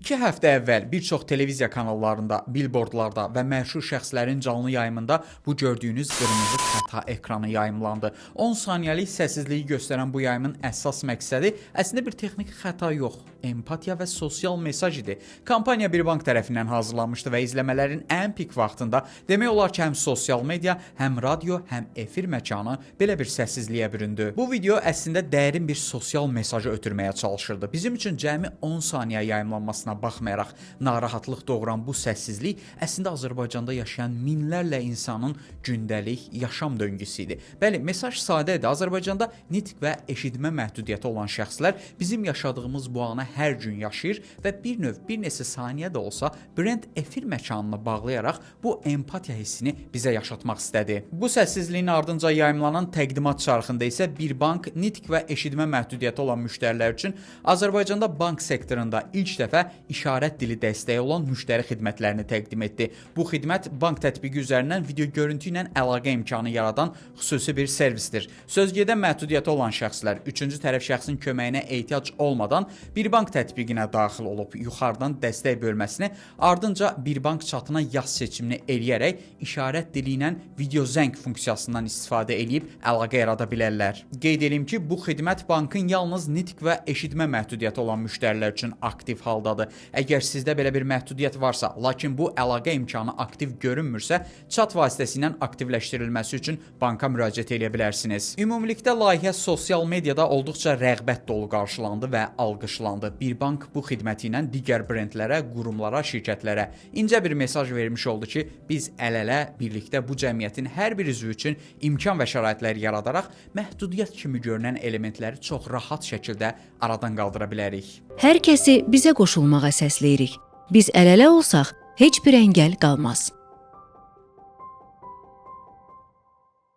2 həftə əvvəl bir çox televiziya kanallarında, billboardlarda və məşhur şəxslərin canlı yayımında bu gördüyünüz qırmızı xəta ekranı yayımlandı. 10 saniyəlik səssizliyi göstərən bu yayımın əsas məqsədi əslində bir texniki xəta yox, empatiya və sosial mesaj idi. Kampaniya bir bank tərəfindən hazırlanmışdı və izləmələrin ən pik vaxtında demək olar ki, həm sosial media, həm radio, həm efir məkanı belə bir səssizliyə büründü. Bu video əslində dərin bir sosial mesajı ötürməyə çalışırdı. Bizim üçün cəmi 10 saniyə yayımlanmasına baxmayaraq narahatlıq doğuran bu səssizlik əslində Azərbaycanda yaşayan minlərlə insanın gündəlik yaşam döngüsü idi. Bəli, mesaj sadə idi. Azərbaycanda nitq və eşitmə məhdudiyyəti olan şəxslər bizim yaşadığımız bu anı hər gün yaşayır və bir neçə saniyə də olsa brend efir məkanını bağlayaraq bu empatiya hissini bizə yaşatmaq istədi. Bu səssizliyin ardınca yayımlanan təqdimat çarxında isə bir bank nitq və eşitmə məhdudiyyəti olan müştərilər üçün Azərbaycanda bank sektorunda ilk dəfə işarət dili dəstəyi olan müştəri xidmətlərini təqdim etdi. Bu xidmət bank tətbiqi üzərindən video görüntü ilə əlaqə imkanı yaradan xüsusi bir servisdir. Sözgedən məhdudiyyəti olan şəxslər üçüncü tərəf şəxsin köməyinə ehtiyac olmadan bir bank tətbiqinə daxil olub yuxarıdan dəstək bölməsini, ardınca bir bank çatına yaz seçimini eləyərək işarət dili ilə video zəng funksiyasından istifadə edib əlaqə yarada bilərlər. Qeyd edeyim ki, bu xidmət bankın yalnız nitq və eşitmə məhdudiyyəti olan müştərilər üçün aktiv haldadır. Əgər sizdə belə bir məhdudiyyət varsa, lakin bu əlaqə imkanı aktiv görünmürsə, chat vasitəsilə aktivləşdirilməsi üçün banka müraciət edə bilərsiniz. Ümumilikdə layihə sosial mediada olduqca rəğbət dolu qarşılandı və alqışlandı. Bir bank bu xidməti ilə digər brendlərə, qurumlara, şirkətlərə incə bir mesaj vermiş oldu ki, biz əl-ələ birlikdə bu cəmiyyətin hər bir üzvü üçün imkan və şəraitlər yaradaraq məhdudiyyət kimi görünən elementləri çox rahat şəkildə aradan qaldıra bilərik. Hər kəsi bizə qoşulmağa səsləyirik. Biz əl-ələ olsaq, heç bir əngəl qalmaz.